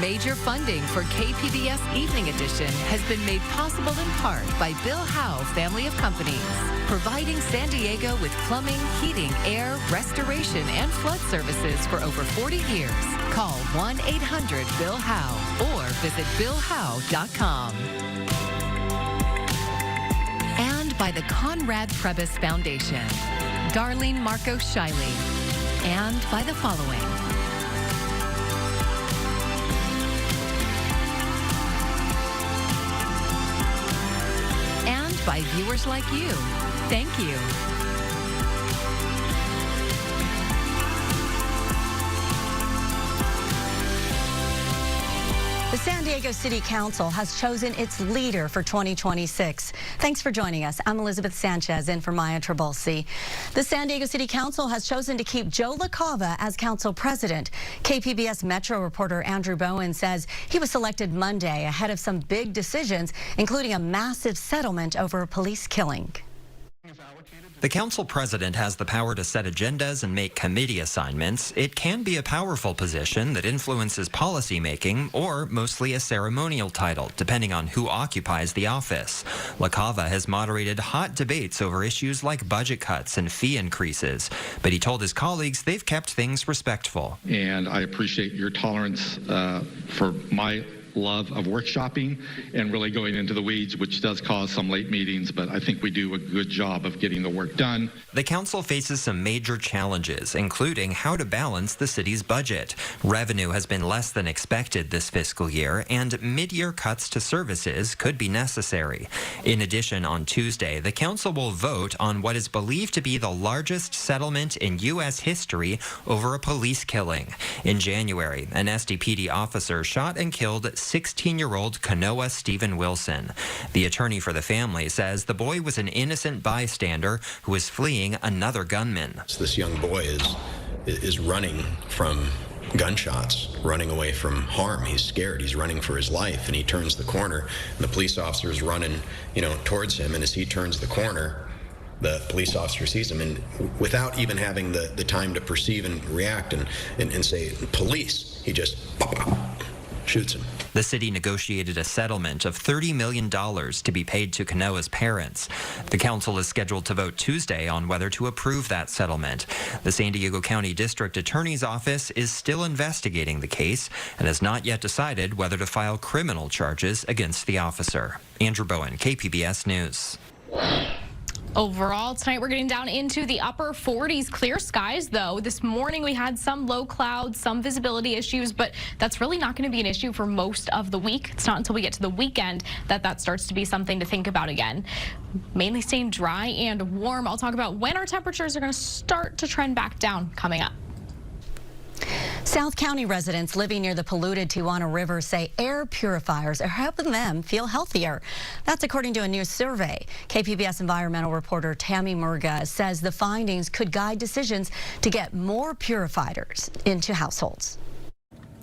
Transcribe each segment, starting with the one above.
Major funding for KPBS Evening Edition has been made possible in part by Bill Howe Family of Companies, providing San Diego with plumbing, heating, air, restoration, and flood services for over 40 years. Call 1-800-BILL-HOWE or visit BillHowe.com. And by the Conrad Trebas Foundation, Darlene Marcos Shiley, and by the following. And by viewers like you. Thank you. The San Diego City Council has chosen its leader for 2026. Thanks for joining us. I'm Elizabeth Sanchez in for Maya Trabolsi. The San Diego City Council has chosen to keep Joe LaCava as council president. KPBS Metro reporter Andrew Bowen says he was selected Monday ahead of some big decisions, including a massive settlement over a police killing. The council president has the power to set agendas and make committee assignments. It can be a powerful position that influences policymaking or mostly a ceremonial title, depending on who occupies the office. LaCava has moderated hot debates over issues like budget cuts and fee increases, but he told his colleagues they've kept things respectful. And I appreciate your tolerance for my love of workshopping and really going into the weeds, which does cause some late meetings, but I think we do a good job of getting the work done. The council faces some major challenges, including how to balance the city's budget. Revenue has been less than expected this fiscal year, and mid-year cuts to services could be necessary. In addition, on Tuesday, the council will vote on what is believed to be the largest settlement in U.S. history over a police killing. In January, an SDPD officer shot and killed 16-year-old Kanoa Stephen Wilson. The attorney for the family says the boy was an innocent bystander who was fleeing another gunman. This young boy is running from gunshots, running away from harm. He's scared. He's running for his life, and he turns the corner, and the police officer is running, towards him. And as he turns the corner, the police officer sees him, and without even having the time to perceive and react and say, police, he just shoots him. The city negotiated a settlement of $30 million to be paid to Kanoa's parents. The council is scheduled to vote Tuesday on whether to approve that settlement. The San Diego County District Attorney's Office is still investigating the case and has not yet decided whether to file criminal charges against the officer. Andrew Bowen, KPBS News. Overall, tonight we're getting down into the upper 40s. Clear skies, though. This morning we had some low clouds, some visibility issues, but that's really not going to be an issue for most of the week. It's not until we get to the weekend that starts to be something to think about again. Mainly staying dry and warm. I'll talk about when our temperatures are going to start to trend back down coming up. South County residents living near the polluted Tijuana River say air purifiers are helping them feel healthier. That's according to a new survey. KPBS environmental reporter Tammy Murga says the findings could guide decisions to get more purifiers into households.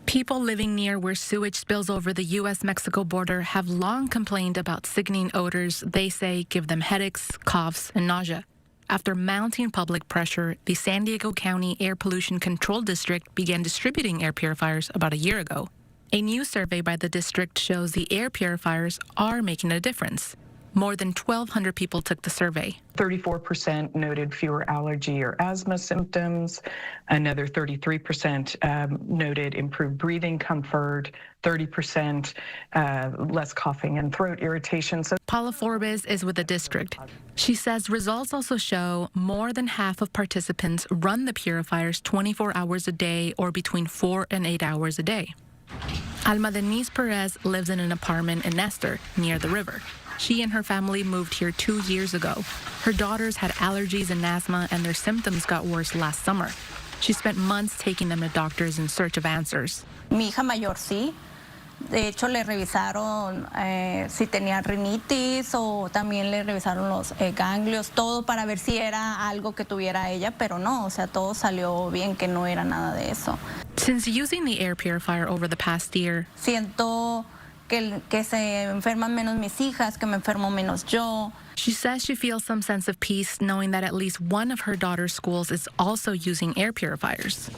People living near where sewage spills over the U.S.-Mexico border have long complained about sickening odors they say give them headaches, coughs, and nausea. After mounting public pressure, the San Diego County Air Pollution Control District began distributing air purifiers about a year ago. A new survey by the district shows the air purifiers are making a difference. More than 1,200 people took the survey. 34% noted fewer allergy or asthma symptoms. Another 33% noted improved breathing comfort. 30% less coughing and throat irritation. Paula Forbes is with the district. She says results also show more than half of participants run the purifiers 24 hours a day or between 4 and 8 hours a day. Alma Denise Perez lives in an apartment in Nestor, near the river. She and her family moved here 2 years ago. Her daughters had allergies and asthma, and their symptoms got worse last summer. She spent months taking them to doctors in search of answers. Mi hija mayor sí. De hecho, le revisaron si tenía rinitis o también le revisaron los ganglios, todo para ver si era algo que tuviera ella, pero no, o sea, todo salió bien, que no era nada de eso. Since using the air purifier over the past year, siento que se enferman menos mis hijas, que me enfermo menos yo. She says she feels some sense of peace knowing that at least one of her daughter's schools is also using air purifiers.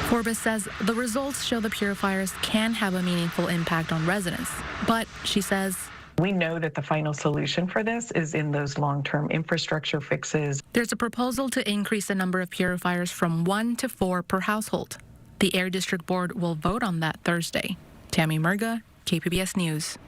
Forbes says the results show the purifiers can have a meaningful impact on residents. But she says, we know that the final solution for this is in those long-term infrastructure fixes. There's a proposal to increase the number of purifiers from 1 to 4 per household. The Air District Board will vote on that Thursday. Tammy Murga, KPBS News.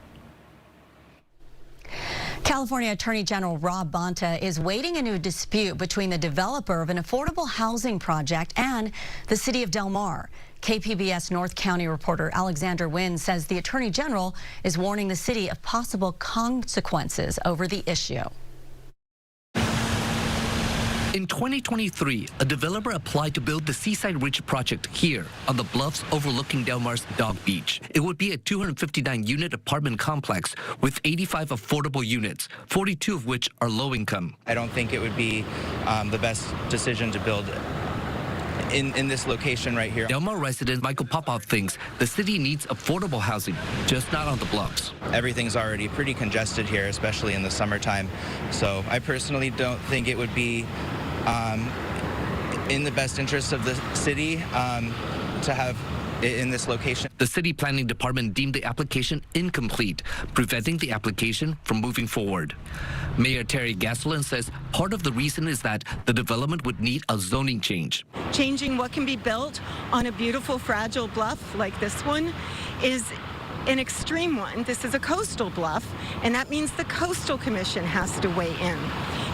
California Attorney General Rob Bonta is waiting a new dispute between the developer of an affordable housing project and the city of Del Mar. KPBS North County reporter Alexander Wynn says the Attorney General is warning the city of possible consequences over the issue. In 2023, a developer applied to build the Seaside Ridge project here on the bluffs overlooking Del Mar's Dog Beach. It would be a 259-unit apartment complex with 85 affordable units, 42 of which are low income. I don't think it would be the best decision to build in this location right here. Del Mar resident Michael Popov thinks the city needs affordable housing, just not on the bluffs. Everything's already pretty congested here, especially in the summertime. So I personally don't think it would be in the best interest of the city to have it in this location. The city planning department deemed the application incomplete, preventing the application from moving forward. Mayor Terry Gasolin says part of the reason is that the development would need a zoning change. Changing what can be built on a beautiful, fragile bluff like this one is an extreme one. This is a coastal bluff, and that means the Coastal Commission has to weigh in.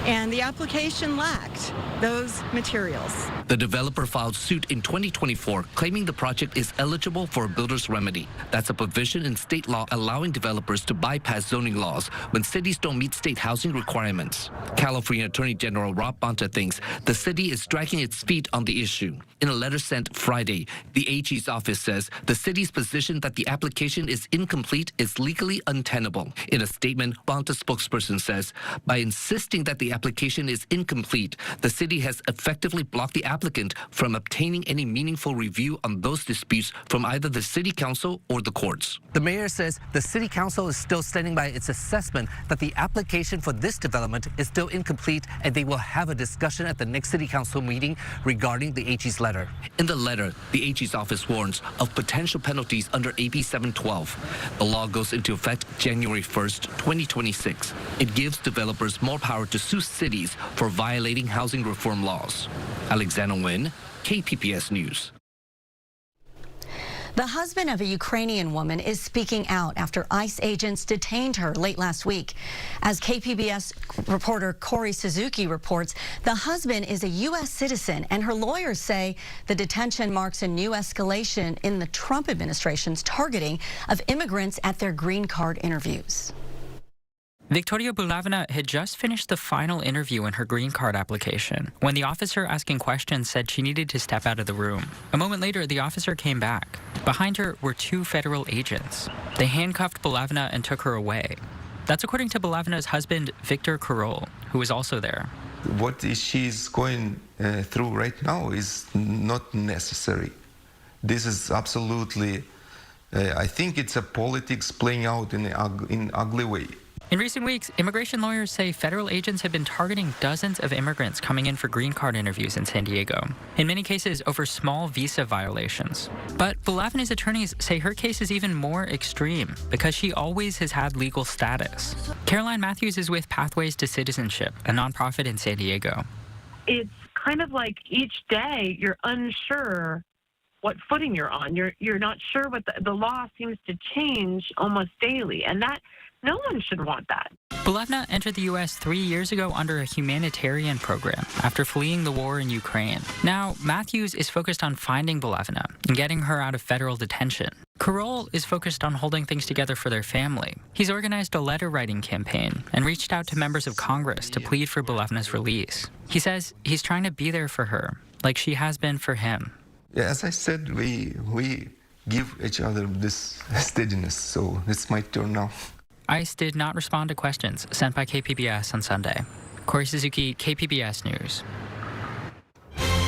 And the application lacked those materials. The developer filed suit in 2024, claiming the project is eligible for a builder's remedy. That's a provision in state law allowing developers to bypass zoning laws when cities don't meet state housing requirements. California Attorney General Rob Bonta thinks the city is dragging its feet on the issue. In a letter sent Friday, the AG's office says the city's position that the application is incomplete is legally untenable. In a statement, Bonta's spokesperson says, by insisting that the application is incomplete, the city has effectively blocked the applicant from obtaining any meaningful review on those disputes from either the city council or the courts. The mayor says the city council is still standing by its assessment that the application for this development is still incomplete, and they will have a discussion at the next city council meeting regarding the AG's letter. In the letter, the AG's office warns of potential penalties under AB 712. The law goes into effect January 1st, 2026. It gives developers more power to sue cities for violating housing reform laws. Alexander Wynn, KPBS News. The husband of a Ukrainian woman is speaking out after ICE agents detained her late last week. As KPBS reporter Corey Suzuki reports, the husband is a U.S. citizen, and her lawyers say the detention marks a new escalation in the Trump administration's targeting of immigrants at their green card interviews. Victoria Bulavina had just finished the final interview in her green card application when the officer asking questions said she needed to step out of the room. A moment later, the officer came back. Behind her were 2 federal agents. They handcuffed Bulavina and took her away. That's according to Bulavina's husband, Victor Karol, who was also there. What she's going through right now is not necessary. This is absolutely, I think it's a politics playing out in an ugly way. In recent weeks, immigration lawyers say federal agents have been targeting dozens of immigrants coming in for green card interviews in San Diego, in many cases over small visa violations. But Bulavina's attorneys say her case is even more extreme because she always has had legal status. Caroline Matthews is with Pathways to Citizenship, a nonprofit in San Diego. It's kind of like each day you're unsure what footing you're on. You're not sure what the law seems to change almost daily, and that no one should want that. Bulavina entered the U.S. 3 years ago under a humanitarian program after fleeing the war in Ukraine. Now, Matthews is focused on finding Bulavina and getting her out of federal detention. Karol is focused on holding things together for their family. He's organized a letter-writing campaign and reached out to members of Congress to plead for Bulavina's release. He says he's trying to be there for her, like she has been for him. Yeah, as I said, we give each other this steadiness, so it's my turn now. ICE did not respond to questions sent by KPBS on Sunday. Corey Suzuki, KPBS News.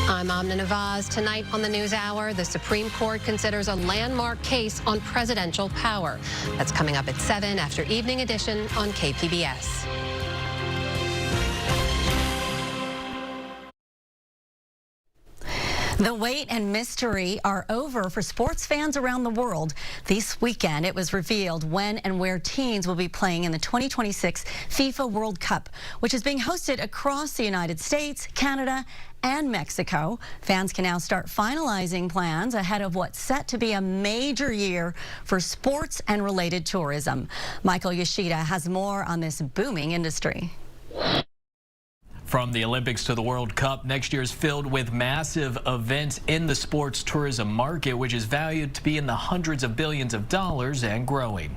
I'm Amna Nawaz. Tonight on the NewsHour, the Supreme Court considers a landmark case on presidential power. That's coming up at 7 after Evening Edition on KPBS. The wait and mystery are over for sports fans around the world. This weekend, it was revealed when and where teams will be playing in the 2026 FIFA World Cup, which is being hosted across the United States, Canada, and Mexico. Fans can now start finalizing plans ahead of what's set to be a major year for sports and related tourism. Michael Yoshida has more on this booming industry. From the Olympics to the World Cup, next year is filled with massive events in the sports tourism market, which is valued to be in the hundreds of billions of dollars and growing.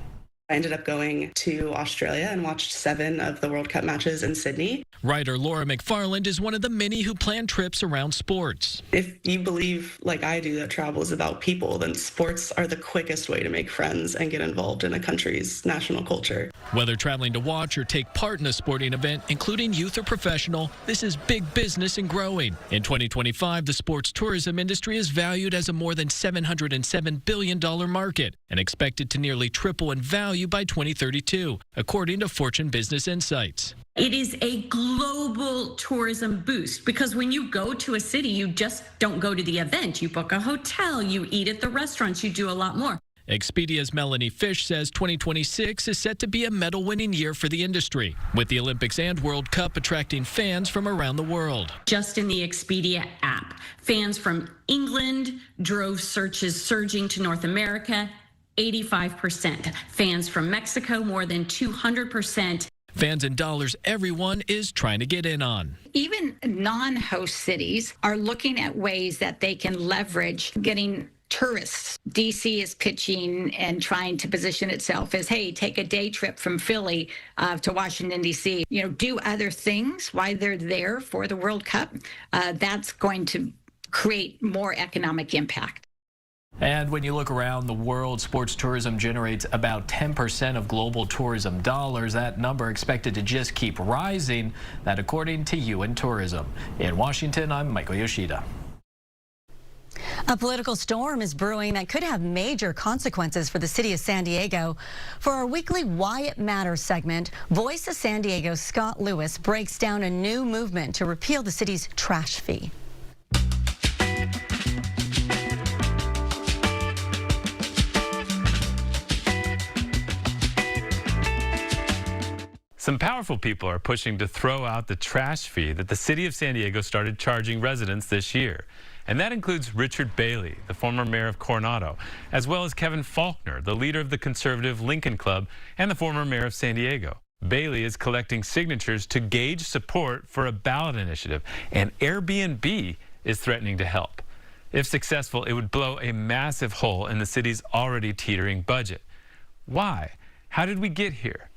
I ended up going to Australia and watched 7 of the World Cup matches in Sydney. Writer Laura McFarland is one of the many who plan trips around sports. If you believe, like I do, that travel is about people, then sports are the quickest way to make friends and get involved in a country's national culture. Whether traveling to watch or take part in a sporting event, including youth or professional, this is big business and growing. In 2025, the sports tourism industry is valued as a more than $707 billion market and expected to nearly triple in value by 2032, according to Fortune Business Insights. It is a global tourism boost because when you go to a city, you just don't go to the event. You book a hotel, you eat at the restaurants, you do a lot more. Expedia's Melanie Fish says 2026 is set to be a medal-winning year for the industry, with the Olympics and World Cup attracting fans from around the world. Just in the Expedia app, fans from England drove searches surging to North America, 85%. Fans from Mexico, more than 200%. Fans in dollars everyone is trying to get in on. Even non-host cities are looking at ways that they can leverage getting tourists. DC is pitching and trying to position itself as, hey, take a day trip from Philly to Washington, D.C. You know, do other things while they're there for the World Cup. That's going to create more economic impact. And when you look around the world, sports tourism generates about 10% of global tourism dollars. That number expected to just keep rising. That according to UN Tourism. In Washington, I'm Michael Yoshida. A political storm is brewing that could have major consequences for the city of San Diego. For our weekly Why It Matters segment, Voice of San Diego's Scott Lewis breaks down a new movement to repeal the city's trash fee. Some powerful people are pushing to throw out the trash fee that the city of San Diego started charging residents this year. And that includes Richard Bailey, the former mayor of Coronado, as well as Kevin Faulkner, the leader of the conservative Lincoln Club and the former mayor of San Diego. Bailey is collecting signatures to gauge support for a ballot initiative, and Airbnb is threatening to help. If successful, it would blow a massive hole in the city's already teetering budget. Why? How did we get here?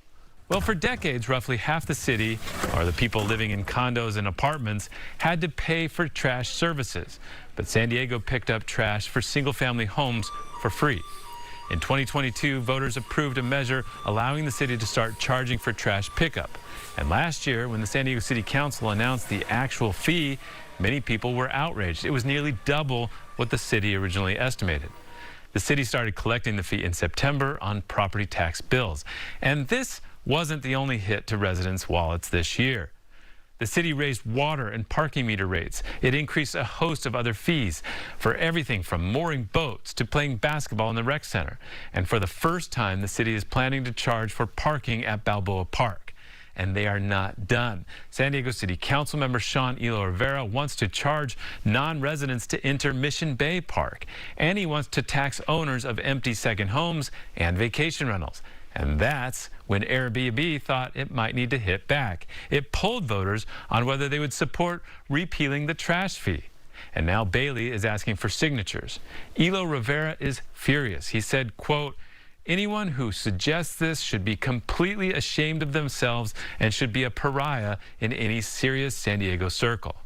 Well, for decades, roughly half the city, or the people living in condos and apartments, had to pay for trash services. But San Diego picked up trash for single-family homes for free. In 2022, voters approved a measure allowing the city to start charging for trash pickup. And last year, when the San Diego City Council announced the actual fee, many people were outraged. It was nearly double what the city originally estimated. The city started collecting the fee in September on property tax bills. And this wasn't the only hit to residents' wallets this year. The city raised water and parking meter rates. It increased a host of other fees for everything from mooring boats to playing basketball in the rec center. And for the first time, the city is planning to charge for parking at Balboa Park. And they are not done. San Diego City Council member Sean Elo Rivera wants to charge non-residents to enter Mission Bay Park. And he wants to tax owners of empty second homes and vacation rentals. And that's when Airbnb thought it might need to hit back. It polled voters on whether they would support repealing the trash fee. And now Bailey is asking for signatures. Elo Rivera is furious. He said, quote, anyone who suggests this should be completely ashamed of themselves and should be a pariah in any serious San Diego circle.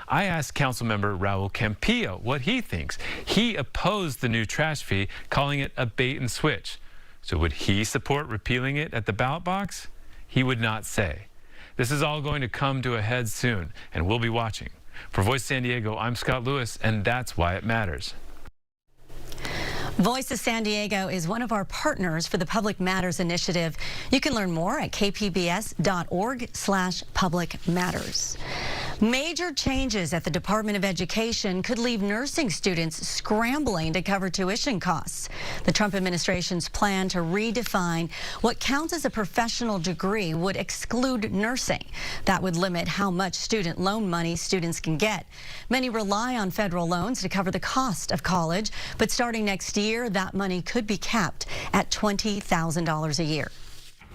I asked Councilmember Raul Campillo what he thinks. He opposed the new trash fee, calling it a bait and switch. So would he support repealing it at the ballot box? He would not say. This is all going to come to a head soon, and we'll be watching. For Voice San Diego, I'm Scott Lewis, and that's why it matters. Voice of San Diego is one of our partners for the Public Matters Initiative. You can learn more at kpbs.org/publicmatters. Major changes at the Department of Education could leave nursing students scrambling to cover tuition costs. The Trump administration's plan to redefine what counts as a professional degree would exclude nursing. That would limit how much student loan money students can get. Many rely on federal loans to cover the cost of college, but starting next year, that money could be capped at $20,000 a year.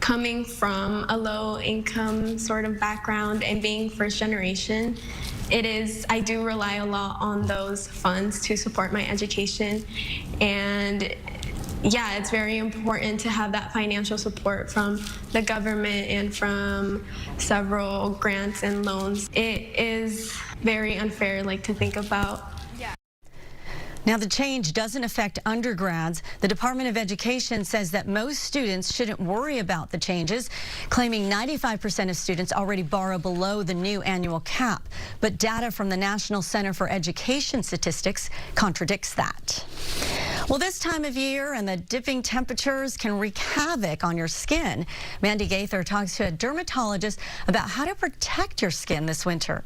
Coming from a low-income sort of background and being first generation, I do rely a lot on those funds to support my education. And yeah, it's very important to have that financial support from the government and from several grants and loans. It is very unfair, to think about. Now, the change doesn't affect undergrads. The Department of Education says that most students shouldn't worry about the changes, claiming 95% of students already borrow below the new annual cap. But data from the National Center for Education Statistics contradicts that. Well, this time of year and the dipping temperatures can wreak havoc on your skin. Mandy Gaither talks to a dermatologist about how to protect your skin this winter.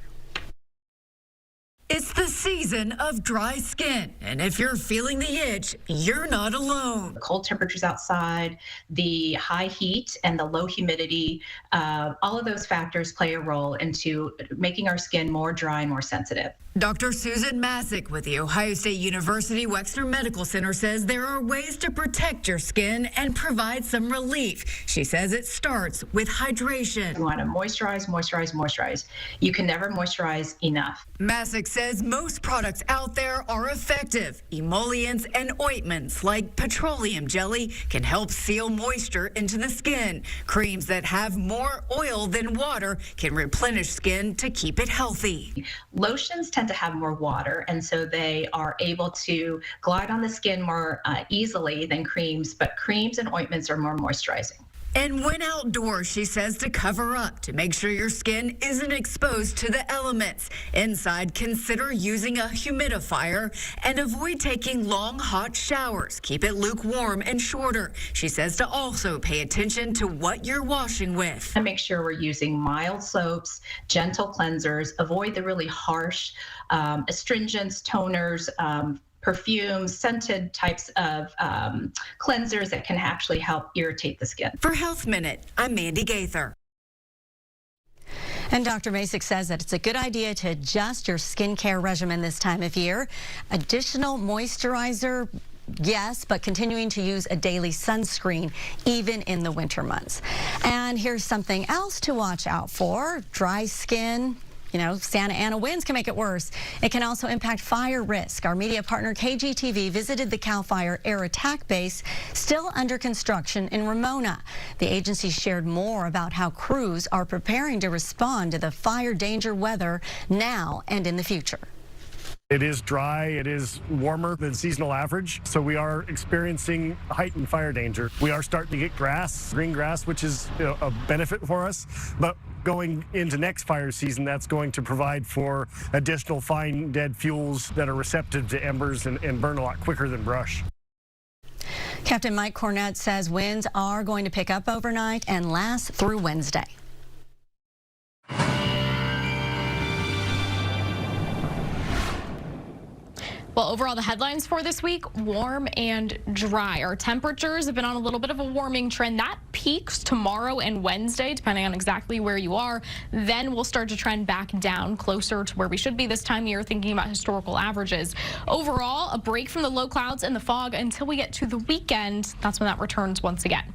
It's the season of dry skin, and if you're feeling the itch, you're not alone. The cold temperatures outside, the high heat, and the low humidity, all of those factors play a role into making our skin more dry and more sensitive. Dr. Susan Masick with the Ohio State University Wexner Medical Center says there are ways to protect your skin and provide some relief. She says it starts with hydration. You want to moisturize, moisturize, moisturize. You can never moisturize enough. Masick says most products out there are effective. Emollients and ointments like petroleum jelly can help seal moisture into the skin. Creams that have more oil than water can replenish skin to keep it healthy. Lotions tend to have more water, and so they are able to glide on the skin more easily than creams, but creams and ointments are more moisturizing. And when outdoors, she says to cover up to make sure your skin isn't exposed to the elements. Inside, consider using a humidifier and avoid taking long, hot showers. Keep it lukewarm and shorter. She says to also pay attention to what you're washing with. And make sure we're using mild soaps, gentle cleansers, avoid the really harsh astringents, toners, perfumes, scented types of cleansers that can actually help irritate the skin. For Health Minute, I'm Mandy Gaither. And Dr. Masick says that it's a good idea to adjust your skincare regimen this time of year. Additional moisturizer, yes, but continuing to use a daily sunscreen even in the winter months. And here's something else to watch out for: dry skin. Santa Ana winds can make it worse. It can also impact fire risk. Our media partner KGTV visited the CAL FIRE Air Attack Base, still under construction in Ramona. The agency shared more about how crews are preparing to respond to the fire danger weather now and in the future. It is dry, it is warmer than seasonal average, so we are experiencing heightened fire danger. We are starting to get grass, green grass, which is a benefit for us, but going into next fire season, that's going to provide for additional fine dead fuels that are receptive to embers and burn a lot quicker than brush. Captain Mike Cornett says winds are going to pick up overnight and last through Wednesday. Well, overall, the headlines for this week: warm and dry. Our temperatures have been on a little bit of a warming trend. That peaks tomorrow and Wednesday, depending on exactly where you are. Then we'll start to trend back down closer to where we should be this time of year, thinking about historical averages. Overall, a break from the low clouds and the fog until we get to the weekend. That's when that returns once again.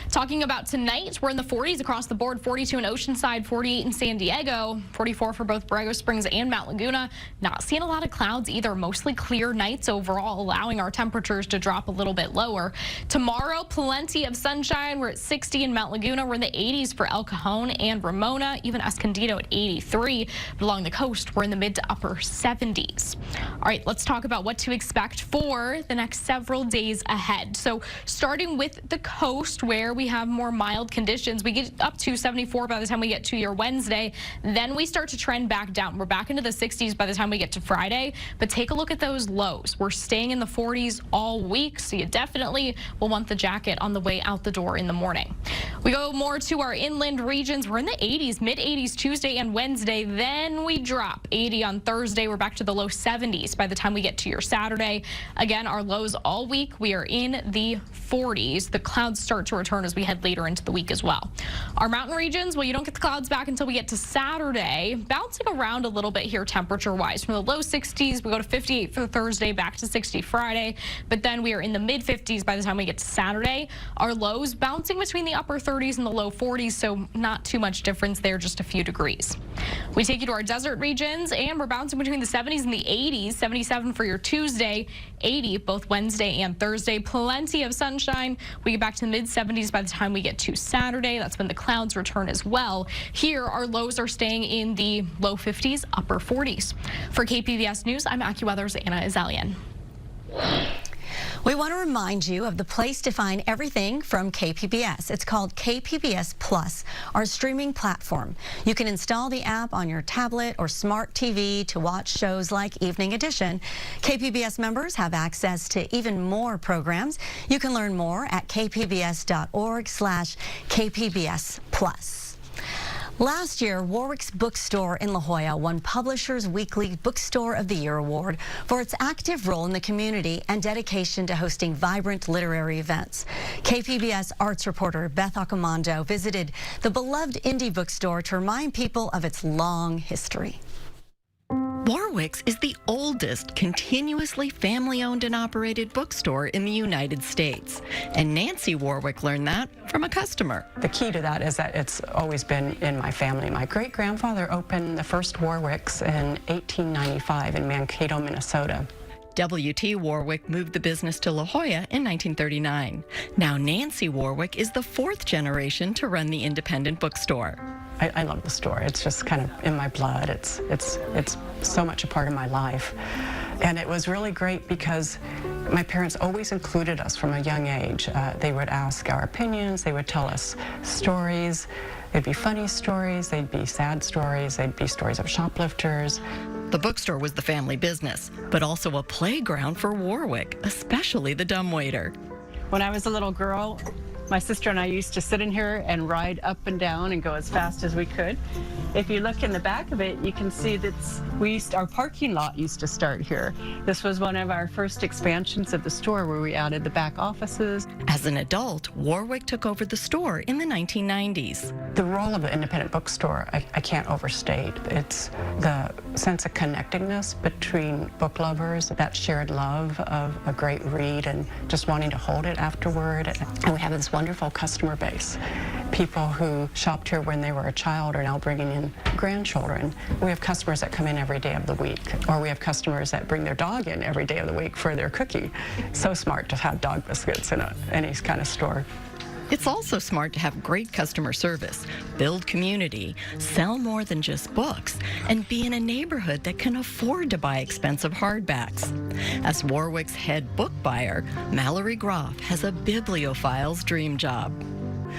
Talking about tonight, we're in the 40s across the board: 42 in Oceanside, 48 in San Diego, 44 for both Borrego Springs and Mount Laguna. Not seeing a lot of clouds either, mostly clear nights overall, allowing our temperatures to drop a little bit lower. Tomorrow, plenty of sunshine. We're at 60 in Mount Laguna. We're in the 80s for El Cajon and Ramona, even Escondido at 83. But along the coast, we're in the mid to upper 70s. All right, let's talk about what to expect for the next several days ahead. So starting with the coast, where we have more mild conditions, we get up to 74 by the time we get to your Wednesday. Then we start to trend back down. We're back into the 60s by the time we get to Friday. But take a look at those lows. We're staying in the 40s all week, so you definitely will want the jacket on the way out the door in the morning. We go more to our inland regions. We're in the 80s, mid-80s Tuesday and Wednesday. Then we drop 80 on Thursday. We're back to the low 70s by the time we get to your Saturday. Again, our lows all week. We are in the 40s. The clouds start to return as we head later into the week as well. Our mountain regions, well, you don't get the clouds back until we get to Saturday. Bouncing around a little bit here temperature-wise. From the low 60s, we go to 58 for Thursday, back to 60 Friday. But then we are in the mid-50s by the time we get to Saturday. Our lows bouncing between the upper 30s and the low 40s, so not too much difference there, just a few degrees. We take you to our desert regions, and we're bouncing between the 70s and the 80s. 77 for your Tuesday, 80 both Wednesday and Thursday. Plenty of sunshine. We get back to the mid-70s by the time we get to Saturday. That's when the clouds return as well. Here, our lows are staying in the low 50s, upper 40s. For KPBS News, I'm AccuWeather's Anna Azalian. We want to remind you of the place to find everything from KPBS. It's called KPBS Plus, our streaming platform. You can install the app on your tablet or smart TV to watch shows like Evening Edition. KPBS members have access to even more programs. You can learn more at kpbs.org/KPBS Plus. Last year, Warwick's Bookstore in La Jolla won Publishers Weekly Bookstore of the Year award for its active role in the community and dedication to hosting vibrant literary events. KPBS arts reporter Beth Accomando visited the beloved indie bookstore to remind people of its long history. Warwick's is the oldest continuously family-owned and operated bookstore in the United States. And Nancy Warwick learned that from a customer. The key to that is that it's always been in my family. My great-grandfather opened the first Warwick's in 1895 in Mankato, Minnesota. W.T. Warwick moved the business to La Jolla in 1939. Now Nancy Warwick is the fourth generation to run the independent bookstore. I love the store. It's just kind of in my blood. It's so much a part of my life. And it was really great because my parents always included us from a young age. They would ask our opinions. They would tell us stories. They'd be funny stories. They'd be sad stories. They'd be stories of shoplifters. The bookstore was the family business, but also a playground for Warwick, especially the dumbwaiter. When I was a little girl, my sister and I used to sit in here and ride up and down and go as fast as we could. If you look in the back of it, you can see that our parking lot used to start here. This was one of our first expansions of the store where we added the back offices. As an adult, Warwick took over the store in the 1990s. The role of an independent bookstore, I can't overstate. It's the sense of connectedness between book lovers, that shared love of a great read and just wanting to hold it afterward. And we have this wonderful customer base. People who shopped here when they were a child are now bringing in grandchildren. We have customers that come in every day of the week, or we have customers that bring their dog in every day of the week for their cookie. So smart to have dog biscuits in any kind of store. It's also smart to have great customer service, build community, sell more than just books, and be in a neighborhood that can afford to buy expensive hardbacks. As Warwick's head book buyer, Mallory Groff has a bibliophile's dream job.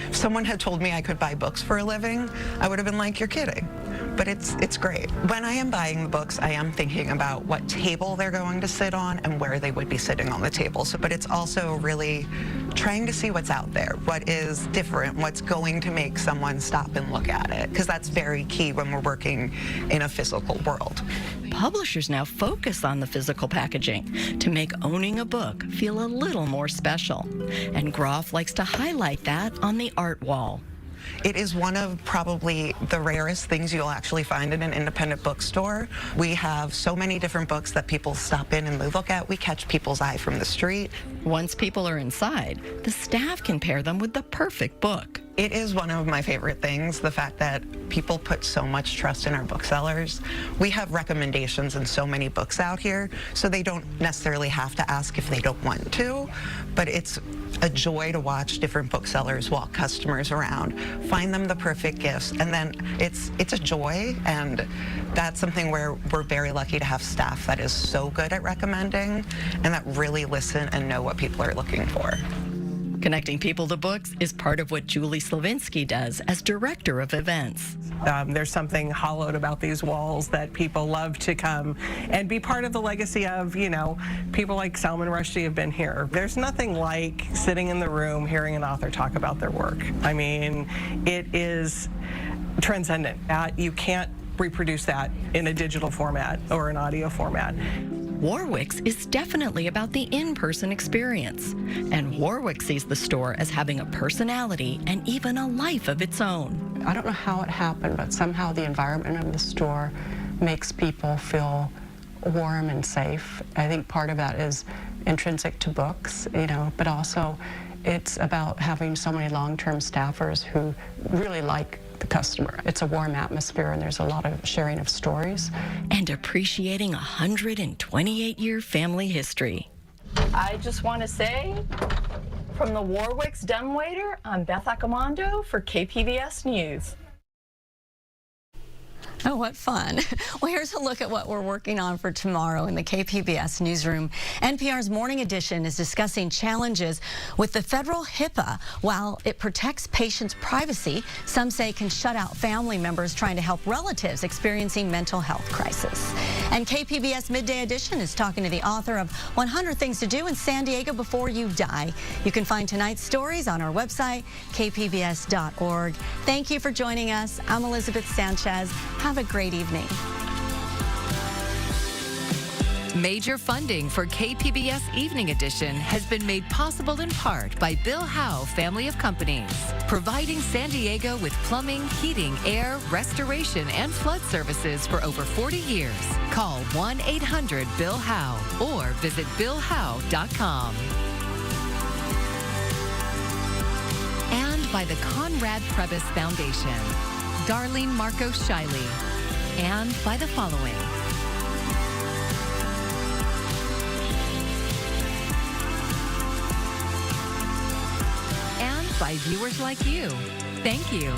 If someone had told me I could buy books for a living, I would have been like, you're kidding. But it's great. When I am buying the books, I am thinking about what table they're going to sit on and where they would be sitting on the table. But it's also really trying to see what's out there, what is different, what's going to make someone stop and look at it, because that's very key when we're working in a physical world. Publishers now focus on the physical packaging to make owning a book feel a little more special. And Groff likes to highlight that on the art wall. It is one of probably the rarest things you'll actually find in an independent bookstore. We have so many different books that people stop in and look at. We catch people's eye from the street. Once people are inside, the staff can pair them with the perfect book. It is one of my favorite things, the fact that people put so much trust in our booksellers. We have recommendations in so many books out here, so they don't necessarily have to ask if they don't want to, but it's a joy to watch different booksellers walk customers around, find them the perfect gifts, and then it's a joy, and that's something where we're very lucky to have staff that is so good at recommending and that really listen and know what people are looking for. Connecting people to books is part of what Julie Slavinsky does as director of events. There's something hollowed about these walls that people love to come and be part of the legacy of, you know, people like Salman Rushdie have been here. There's nothing like sitting in the room hearing an author talk about their work. I mean, it is transcendent. You can't reproduce that in a digital format or an audio format. Warwick's is definitely about the in-person experience, and Warwick sees the store as having a personality and even a life of its own. I don't know how it happened, but somehow the environment of the store makes people feel warm and safe. I think part of that is intrinsic to books, you know, but also it's about having so many long-term staffers who really like the customer. It's a warm atmosphere and there's a lot of sharing of stories. And appreciating a 128-year family history. I just want to say, from the Warwick's dumbwaiter, I'm Beth Accomando for KPBS News. Oh, what fun. Well, here's a look at what we're working on for tomorrow in the KPBS newsroom. NPR's Morning Edition is discussing challenges with the federal HIPAA. While it protects patients' privacy, some say can shut out family members trying to help relatives experiencing mental health crisis. And KPBS Midday Edition is talking to the author of 100 Things to Do in San Diego Before You Die. You can find tonight's stories on our website, kpbs.org. Thank you for joining us. I'm Elizabeth Sanchez. Have a great evening. Major funding for KPBS Evening Edition has been made possible in part by Bill Howe Family of Companies, providing San Diego with plumbing, heating, air, restoration, and flood services for over 40 years. Call 1-800-BILL-HOWE or visit BillHowe.com. And by the Conrad Prebys Foundation, Darlene Marcos Shiley, and by the following. And by viewers like you. Thank you.